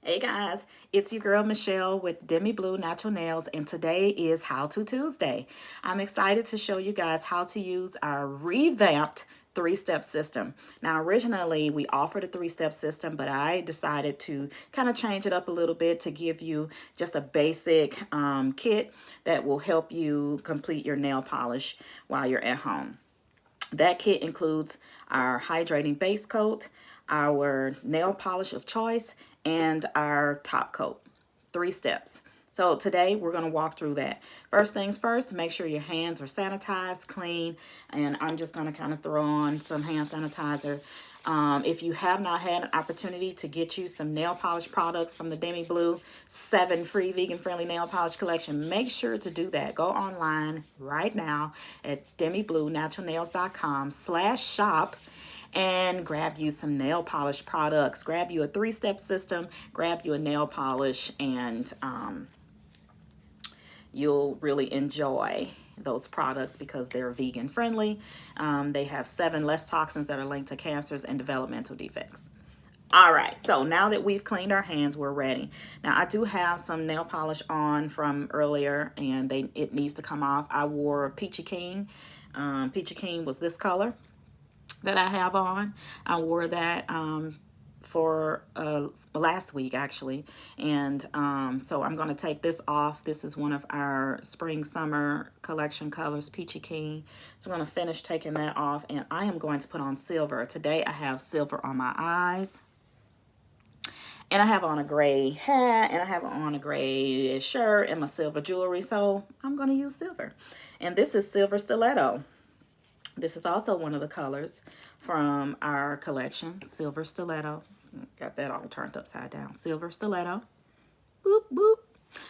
Hey guys, it's your girl Michelle with DEMIblue Natural Nails, and today is How To Tuesday. I'm excited to show you guys how to use our revamped three-step system. Now, originally we offered a three-step system, but I decided to kind of change it up a little bit to give you just a basic kit that will help you complete your nail polish while you're at home. That kit includes our hydrating base coat, our nail polish of choice, and our top coat. 3 steps. So today we're going to walk through that. First things first, make sure your hands are sanitized, clean, and I'm just going to kind of throw on some hand sanitizer. If you have not had an opportunity to get you some nail polish products from the DEMIblue 7 free vegan-friendly nail polish collection, make sure to do that. Go online right now at DEMIblueNaturalNails.com/shop and grab you some nail polish products. Grab you a 3-step system, grab you a nail polish, and you'll really enjoy those products because they're vegan friendly. They have 7 less toxins that are linked to cancers and developmental defects. All right, so now that we've cleaned our hands, we're ready. Now, I do have some nail polish on from earlier, and it needs to come off. I wore Peachy King. Peachy King was this color that I have on. I wore that for last week actually, and so I'm going to take this off. This is one of our spring summer collection colors, Peachy King. So I'm going to finish taking that off, and I am going to put on silver. Today I have silver on my eyes, and I have on a gray hat, and I have on a gray shirt and my silver jewelry, so I'm going to use silver. And this is Silver Stiletto. This is also one of the colors from our collection, Silver Stiletto. Got that all turned upside down. Silver Stiletto. Boop, boop.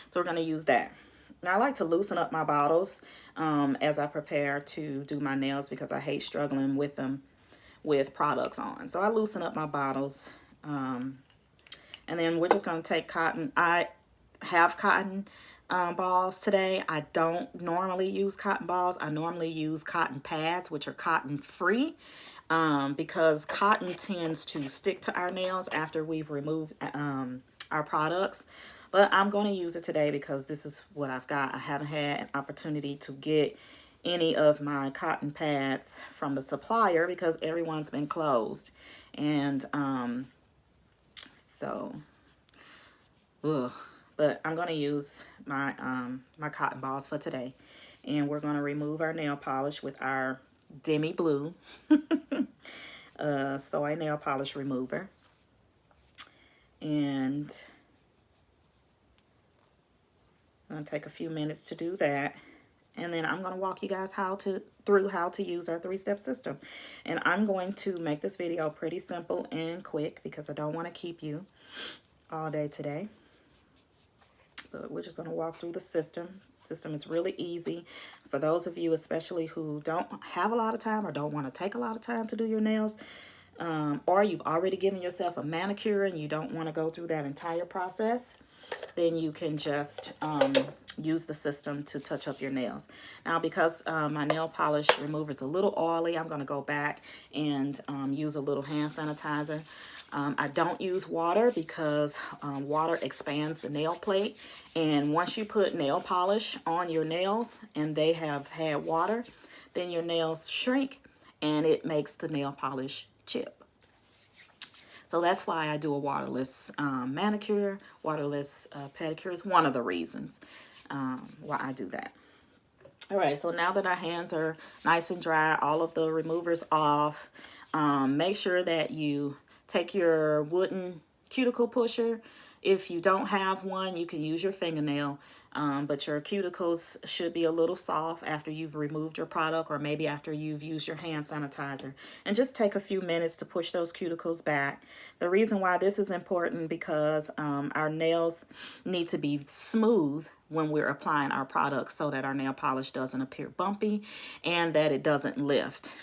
So we're going to use that. Now, I like to loosen up my bottles as I prepare to do my nails because I hate struggling with them with products on. So I loosen up my bottles. And then we're just going to take cotton. I have cotton balls today. I don't normally use cotton balls. I normally use cotton pads, which are cotton free, because cotton tends to stick to our nails after we've removed our products. But I'm going to use it today because this is what I've got. I haven't had an opportunity to get any of my cotton pads from the supplier because everyone's been closed. And but I'm going to use my my cotton balls for today, and we're going to remove our nail polish with our DEMIblue soy nail polish remover. And I'm going to take a few minutes to do that, and then I'm going to walk you guys through how to use our 3-step system. And I'm going to make this video pretty simple and quick because I don't want to keep you all day today. But we're just going to walk through the system. The system is really easy for those of you especially who don't have a lot of time or don't want to take a lot of time to do your nails, or you've already given yourself a manicure and you don't want to go through that entire process. Then you can just use the system to touch up your nails. Now, because my nail polish remover is a little oily, I'm going to go back and use a little hand sanitizer. I don't use water because water expands the nail plate. And once you put nail polish on your nails and they have had water, then your nails shrink and it makes the nail polish chip. So that's why I do a waterless manicure, waterless pedicure is one of the reasons why I do that. All right, so now that our hands are nice and dry, all of the removers off, make sure that you take your wooden cuticle pusher. If you don't have one, you can use your fingernail, but your cuticles should be a little soft after you've removed your product or maybe after you've used your hand sanitizer. And just take a few minutes to push those cuticles back. The reason why this is important because our nails need to be smooth when we're applying our products so that our nail polish doesn't appear bumpy and that it doesn't lift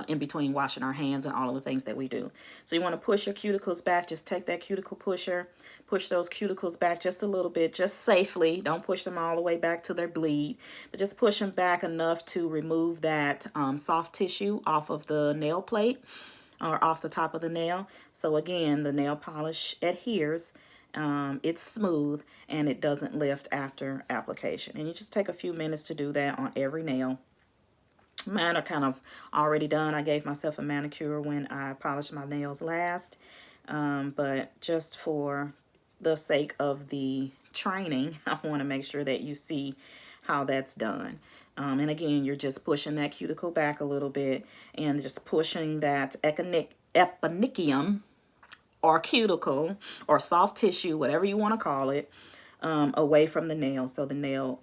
in between washing our hands and all of the things that we do. So you want to push your cuticles back. Just take that cuticle pusher, push those cuticles back just a little bit, just safely. Don't push them all the way back to their bleed, but just push them back enough to remove that soft tissue off of the nail plate. or off the top of the nail. So again, the nail polish adheres. It's smooth and it doesn't lift after application. And you just take a few minutes to do that on every nail. Mine are kind of already done. I gave myself a manicure when I polished my nails last. But just for the sake of the training, I want to make sure that you see how that's done. And again, you're just pushing that cuticle back a little bit and just pushing that eponychium or cuticle or soft tissue, whatever you want to call it, away from the nail so the nail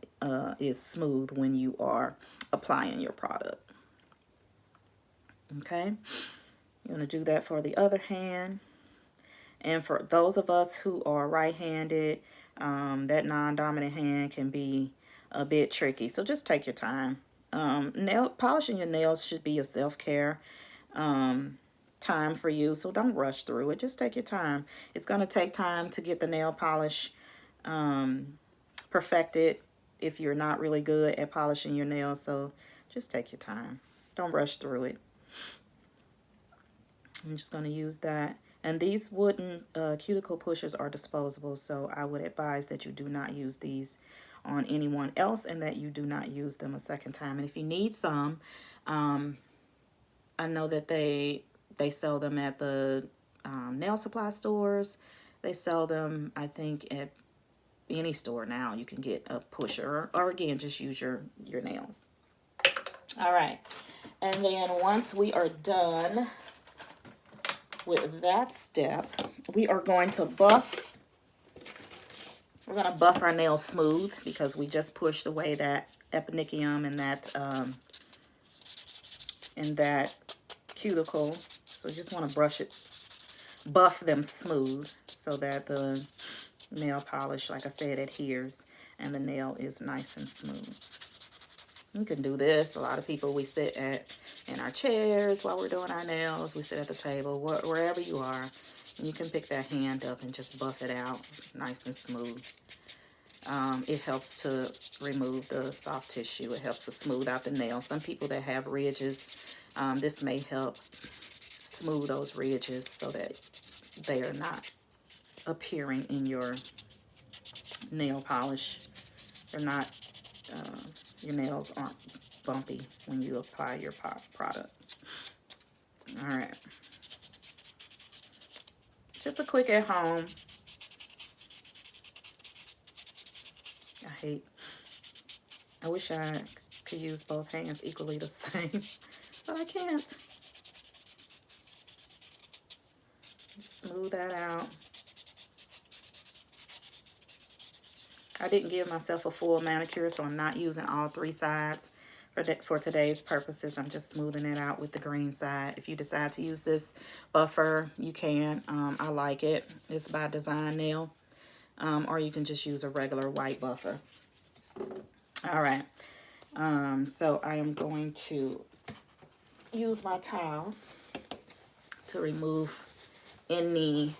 is smooth when you are applying your product. Okay, you're going to do that for the other hand. And for those of us who are right-handed, that non-dominant hand can be a bit tricky. So just take your time. Polishing your nails should be a self-care time for you. So don't rush through it. Just take your time. It's going to take time to get the nail polish perfected if you're not really good at polishing your nails. So just take your time. Don't rush through it. I'm just going to use that. And these wooden cuticle pushers are disposable, so I would advise that you do not use these on anyone else and that you do not use them a second time. And if you need some, I know that they sell them at the nail supply stores. They sell them, I think, at any store now. You can get a pusher or again, just use your nails. All right. And then once we are done with that step, we are going to buff. We're going to buff our nails smooth because we just pushed away that eponychium and that cuticle. So you just want to brush it, buff them smooth so that the nail polish, like I said, adheres and the nail is nice and smooth. You can do this. A lot of people, we sit in our chairs while we're doing our nails. We sit at the table, wherever you are. And you can pick that hand up and just buff it out nice and smooth. It helps to remove the soft tissue. It helps to smooth out the nail. Some people that have ridges, this may help smooth those ridges so that they are not appearing in your nail polish. They're not... your nails aren't bumpy when you apply your product. All right. Just a quick at home. I wish I could use both hands equally the same, but I can't. Just smooth that out. I didn't give myself a full manicure, so I'm not using all three sides. For today's purposes, I'm just smoothing it out with the green side. If you decide to use this buffer, you can. I like it. It's by Design Nail. Or you can just use a regular white buffer. All right. So I am going to use my towel to remove any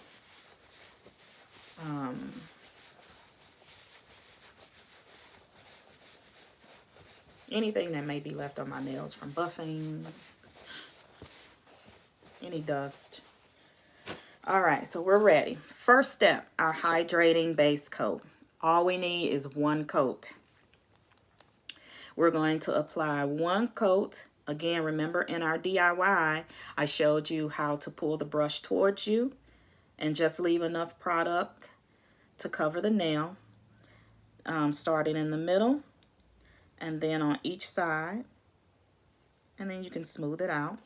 anything that may be left on my nails from buffing, any dust. All right, so we're ready. First step, our hydrating base coat. All we need is one coat. We're going to apply one coat. Again, remember in our DIY, I showed you how to pull the brush towards you and just leave enough product to cover the nail, starting in the middle and then on each side, and then you can smooth it out.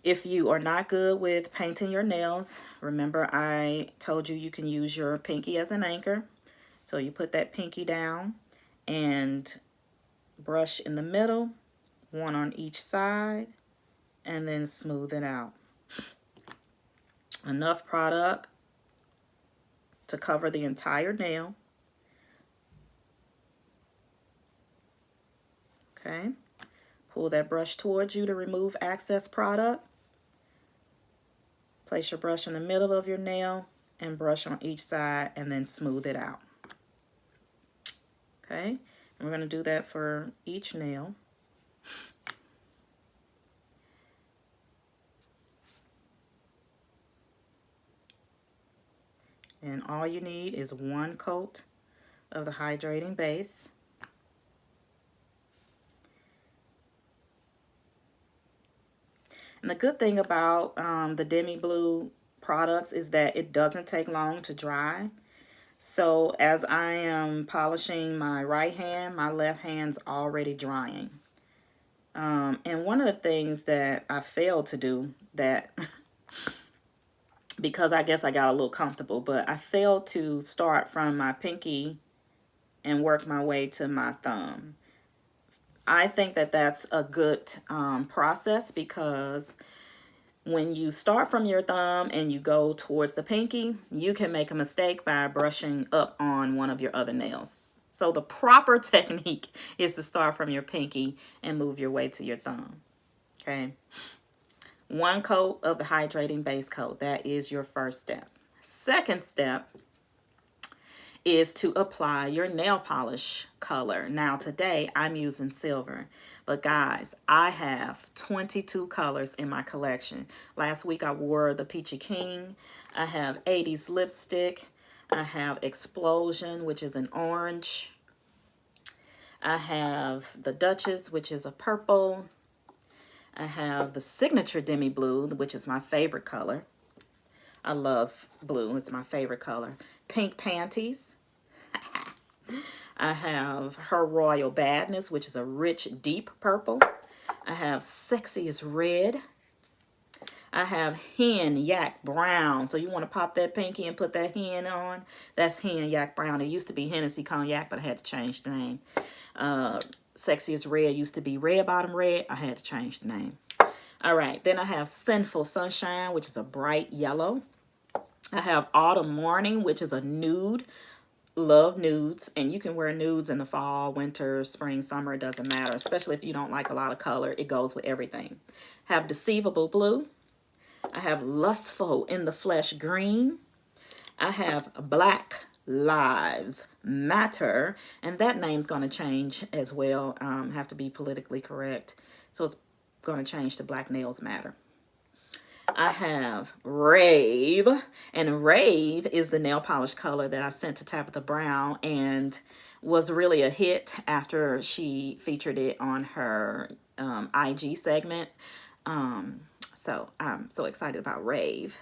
If you are not good with painting your nails, remember I told you can use your pinky as an anchor. So you put that pinky down and brush in the middle, one on each side, and then smooth it out. Enough product to cover the entire nail. Okay, pull that brush towards you to remove excess product. Place your brush in the middle of your nail and brush on each side and then smooth it out. Okay, and we're going to do that for each nail. And all you need is 1 coat of the hydrating base. And the good thing about the DEMIblue products is that it doesn't take long to dry. So as I am polishing my right hand, my left hand's already drying. And one of the things that I failed to do, that because I guess I got a little comfortable, but I failed to start from my pinky and work my way to my thumb. I think that that's a good process, because when you start from your thumb and you go towards the pinky, you can make a mistake by brushing up on one of your other nails. So the proper technique is to start from your pinky and move your way to your thumb. Okay. 1 coat of the hydrating base coat. That is your first step. Second step is to apply your nail polish color. Now today I'm using silver, but guys, I have 22 colors in my collection. Last week I wore the Peachy King. I have 80s lipstick. I have Explosion, which is an orange. I have the Duchess, which is a purple. I have the Signature DEMIblue, which is my favorite color. I love blue. It's my favorite color. Pink Panties. I have Her Royal Badness, which is a rich, deep purple. I have Sexiest Red. I have Hen Yak Brown. So you want to pop that pinky and put that hen on. That's Hen Yak Brown. It used to be Hennessy Cognac, but I had to change the name. Sexiest Red used to be Red Bottom Red. I had to change the name. All right. Then I have Sinful Sunshine, which is a bright yellow. I have Autumn Morning, which is a nude. Love nudes, and you can wear nudes in the fall, winter, spring, summer, it doesn't matter, especially if you don't like a lot of color. It goes with everything. Have Deceivable Blue. I have Lustful in the Flesh Green. I have Black Lives Matter, and that name's going to change as well. Have to be politically correct, so it's going to change to Black Nails Matter. I have Rave, and Rave is the nail polish color that I sent to Tabitha Brown and was really a hit after she featured it on her IG segment. So I'm so excited about Rave.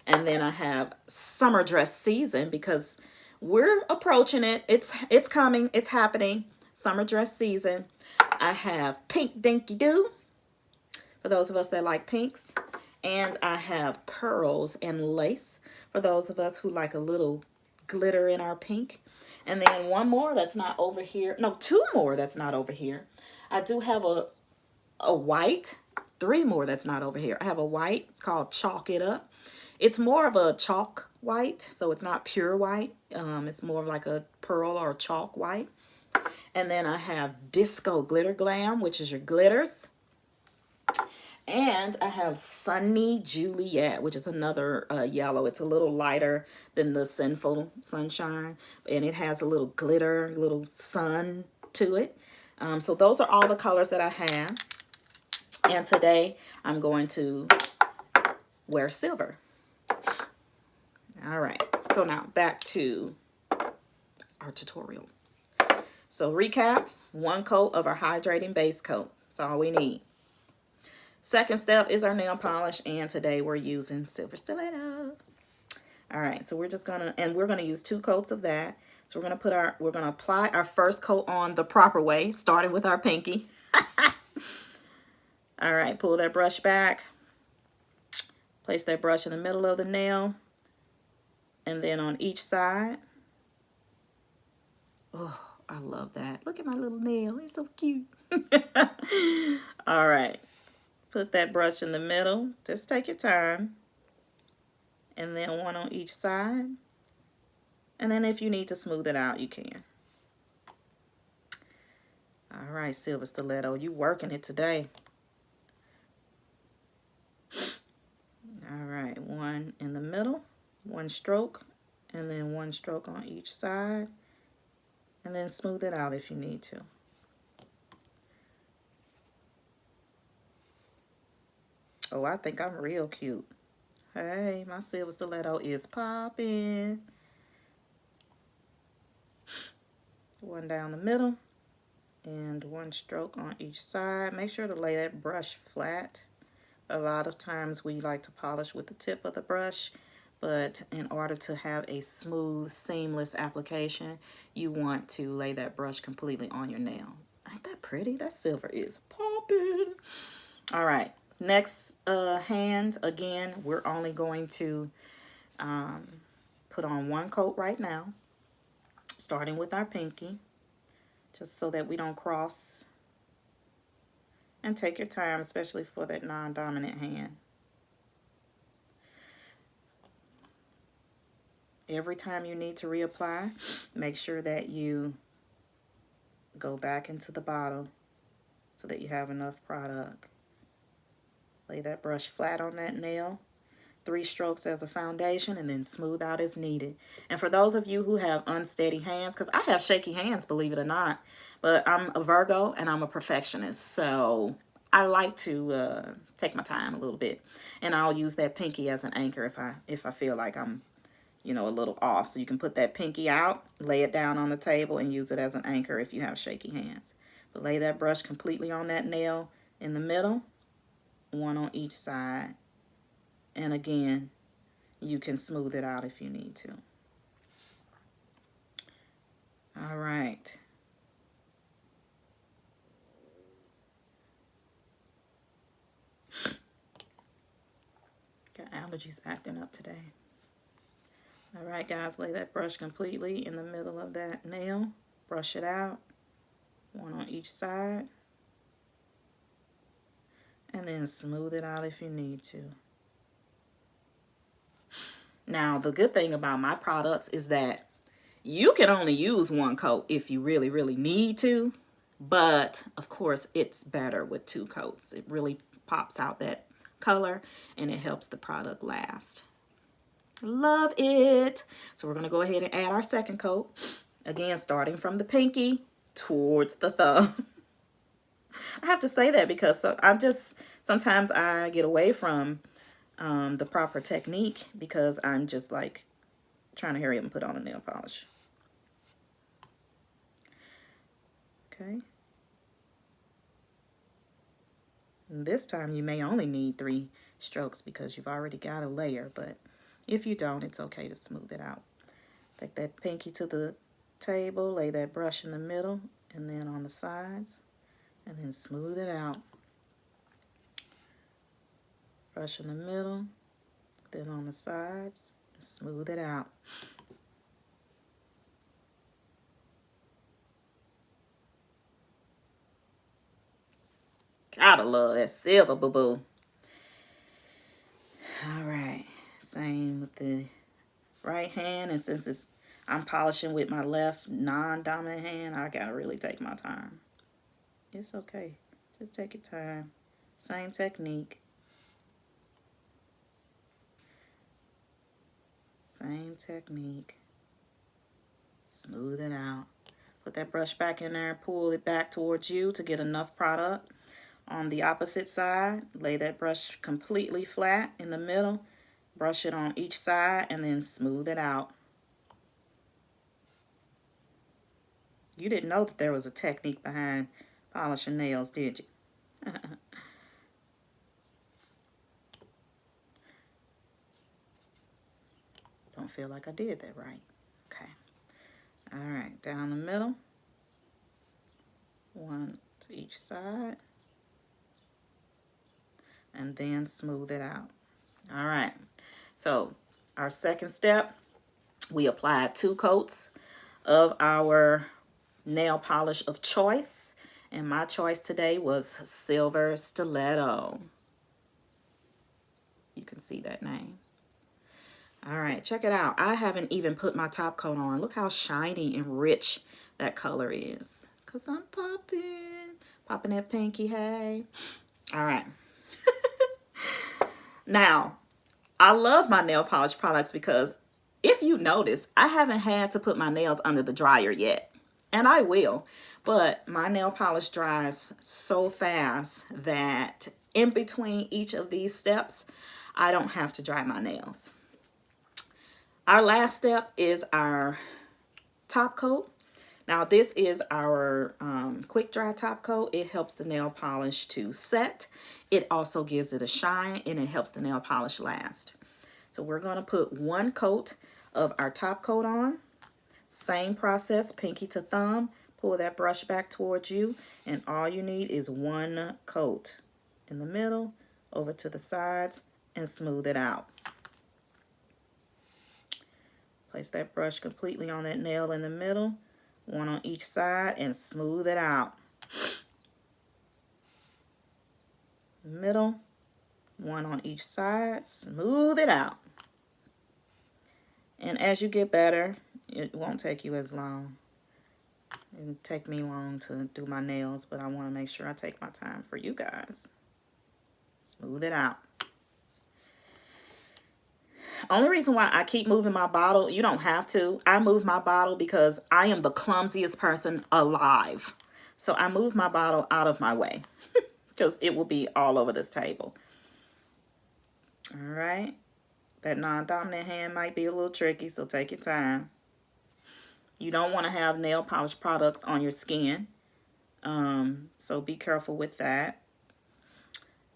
And then I have Summer Dress Season, because we're approaching it. It's coming. It's happening. Summer Dress Season. I have Pink Dinky Doo, for those of us that like pinks. And I have Pearls and Lace, for those of us who like a little glitter in our pink. And then one more that's not over here. No, 2 more that's not over here. I do have a white. 3 more that's not over here. I have a white. It's called Chalk It Up. It's more of a chalk white, so it's not pure white. It's more of like a pearl or a chalk white. And then I have Disco Glitter Glam, which is your glitters. And I have Sunny Juliet, which is another yellow. It's a little lighter than the Sinful Sunshine, and it has a little glitter, little sun to it. So those are all the colors that I have. And today I'm going to wear silver. All right, so now back to our tutorial. So recap, 1 coat of our hydrating base coat. That's all we need. Second step is our nail polish, and today we're using Silver Stiletto. All right, so we're just gonna, and we're gonna use 2 coats of that. So we're gonna apply our first coat on the proper way, starting with our pinky. All right, pull that brush back. Place that brush in the middle of the nail, and then on each side. Oh, I love that. Look at my little nail. It's so cute. All right. Put that brush in the middle. Just take your time. And then 1 on each side. And then if you need to smooth it out, you can. All right, Silver Stiletto, you working it today. All right, 1 in the middle, 1 stroke, and then 1 stroke on each side. And then smooth it out if you need to. Oh, I think I'm real cute. Hey, my silver stiletto is popping. One down the middle and one stroke on each side. Make sure to lay that brush flat. A lot of times we like to polish with the tip of the brush, but in order to have a smooth, seamless application, you want to lay that brush completely on your nail. Ain't that pretty? That silver is popping. All right, next hand, again, we're only going to put on one coat right now, starting with our pinky, just so that we don't cross. And take your time, especially for that non-dominant hand. Every time you need to reapply, make sure that you go back into the bottle so that you have enough product. Lay that brush flat on that nail, 3 strokes as a foundation, and then smooth out as needed. And for those of you who have unsteady hands, because I have shaky hands, believe it or not, but I'm a Virgo and I'm a perfectionist, so I like to take my time a little bit, and I'll use that pinky as an anchor if I feel like I'm, you know, a little off. So you can put that pinky out, lay it down on the table, and use it as an anchor if you have shaky hands. But lay that brush completely on that nail in the middle, one on each side, and again, you can smooth it out if you need to. All right. Got allergies acting up today. All right, guys, lay that brush completely in the middle of that nail. Brush it out, one on each side, and then smooth it out if you need to. Now, the good thing about my products is that you can only use one coat if you really, really need to. But, of course, it's better with 2 coats. It really pops out that color, and it helps the product last. Love it. So we're going to go ahead and add our second coat. Again, starting from the pinky towards the thumb. I have to say that because sometimes I get away from the proper technique because I'm just like trying to hurry up and put on a nail polish. Okay. And this time you may only need 3 strokes because you've already got a layer, but if you don't, it's okay to smooth it out. Take that pinky to the table, lay that brush in the middle and then on the sides, and then smooth it out. Brush in the middle, then on the sides, smooth it out. Gotta love that silver, boo-boo. All right, same with the right hand, and since I'm polishing with my left non-dominant hand, I gotta really take my time. It's okay, just take your time. Same technique. Same technique. Smooth it out. Put that brush back in there, pull it back towards you to get enough product. On the opposite side, lay that brush completely flat in the middle, brush it on each side, and then smooth it out. You didn't know that there was a technique behind polishing nails, did you? Don't feel like I did that right. Okay. All right, down the middle, one to each side, and then smooth it out. All right, so our second step, we applied 2 coats of our nail polish of choice, and my choice today was Silver Stiletto. You can see that name. All right, check it out. I haven't even put my top coat on. Look how shiny and rich that color is. Because I'm popping that pinky, hey. All right. Now, I love my nail polish products because if you notice, I haven't had to put my nails under the dryer yet. And I will. But my nail polish dries so fast that in between each of these steps, I don't have to dry my nails. Our last step is our top coat. Now this is our quick dry top coat. It helps the nail polish to set. It also gives it a shine, and it helps the nail polish last. So we're going to put one coat of our top coat on. Same process, pinky to thumb. Pull that brush back towards you, and all you need is one coat in the middle, over to the sides, and smooth it out. Place that brush completely on that nail in the middle, one on each side, and smooth it out. Middle, one on each side, smooth it out. And as you get better, it won't take you as long. It didn't take me long to do my nails, but I want to make sure I take my time for you guys. Smooth it out. Only reason why I keep moving my bottle, you don't have to. I move my bottle because I am the clumsiest person alive. So I move my bottle out of my way because it will be all over this table. All right. That non-dominant hand might be a little tricky, so take your time. You don't want to have nail polish products on your skin, so be careful with that.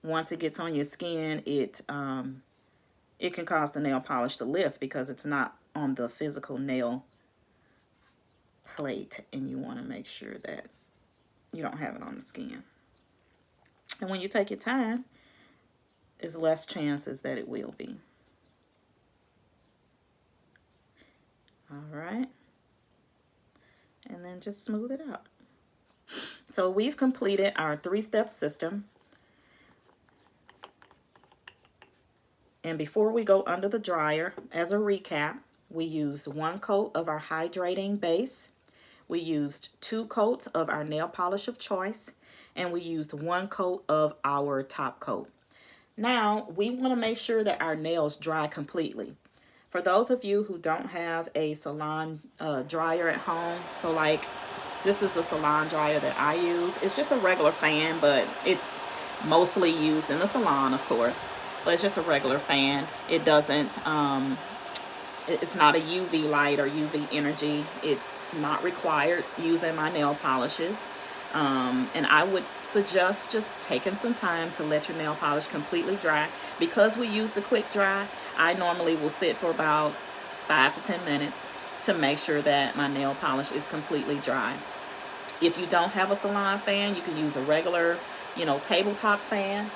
Once it gets on your skin, it can cause the nail polish to lift because it's not on the physical nail plate, and you want to make sure that you don't have it on the skin. And when you take your time, there's less chances that it will be. All right. And then just smooth it out. So we've completed our three-step system. And before we go under the dryer, as a recap, we used one coat of our hydrating base. We used 2 coats of our nail polish of choice. And we used 1 coat of our top coat. Now, we want to make sure that our nails dry completely. For those of you who don't have a salon dryer at home, so like this is the salon dryer that I use. It's just a regular fan, but it's mostly used in the salon, of course. But it's just a regular fan. It doesn't, it's not a UV light or UV energy. It's not required using my nail polishes. And I would suggest just taking some time to let your nail polish completely dry. Because we use the quick dry, I normally will sit for about 5 to 10 minutes to make sure that my nail polish is completely dry. If you don't have a salon fan, you can use a regular, tabletop fan,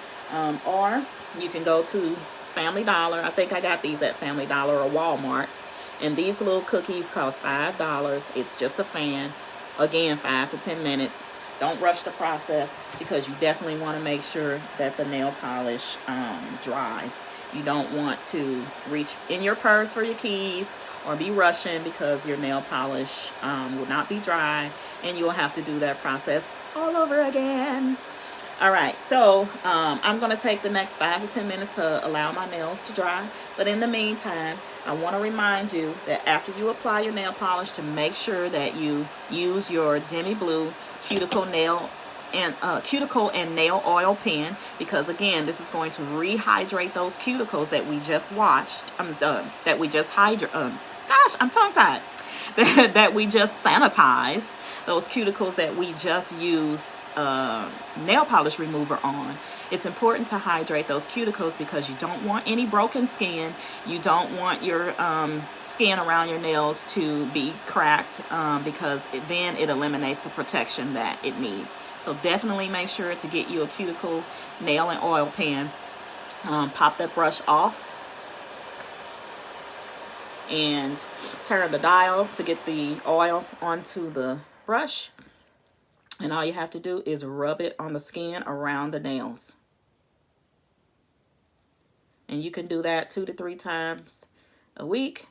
or you can go to Family Dollar. I think I got these at Family Dollar or Walmart. And these little cookies cost $5. It's just a fan. Again, 5 to 10 minutes. Don't rush the process because you definitely want to make sure that the nail polish dries. You don't want to reach in your purse for your keys or be rushing because your nail polish will not be dry, and you'll have to do that process all over again. All right, so I'm going to take the next 5 to 10 minutes to allow my nails to dry. But in the meantime, I want to remind you that after you apply your nail polish, to make sure that you use your DEMIblue cuticle and nail oil pen, because again, this is going to rehydrate those cuticles that we just washed. That we just gosh, I'm tongue-tied. that we just sanitized. Those cuticles that we just used nail polish remover on. It's important to hydrate those cuticles because you don't want any broken skin. You don't want your skin around your nails to be cracked because then it eliminates the protection that it needs. So definitely make sure to get you a cuticle nail and oil pen. Pop that brush off and turn the dial to get the oil onto the brush. And all you have to do is rub it on the skin around the nails. And you can do that 2 to 3 times a week.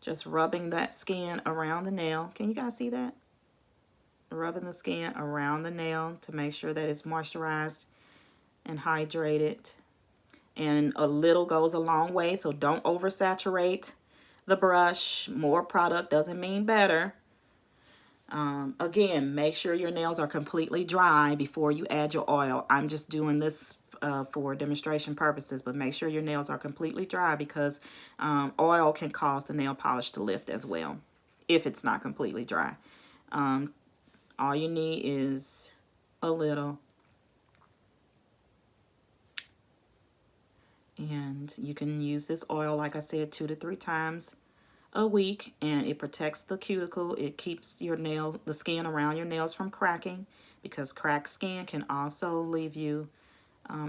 Just rubbing that skin around the nail. Can you guys see that? Rubbing the skin around the nail to make sure that it's moisturized and hydrated. And a little goes a long way, so don't oversaturate the brush. More product doesn't mean better. Again, make sure your nails are completely dry before you add your oil. I'm just doing this for demonstration purposes, but make sure your nails are completely dry because oil can cause the nail polish to lift as well if it's not completely dry. All you need is a little, and you can use this oil, like I said, 2 to 3 times a week, and it protects the cuticle. It keeps your nail, the skin around your nails from cracking, because cracked skin can also leave you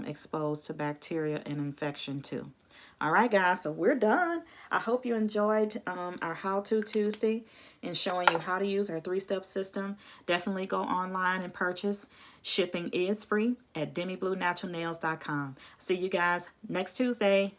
exposed to bacteria and infection too. All right, guys, so we're done. I hope you enjoyed our How To Tuesday and showing you how to use our 3-step system. Definitely go online and purchase. Shipping is free at DEMIblueNaturalNails.com. See you guys next Tuesday.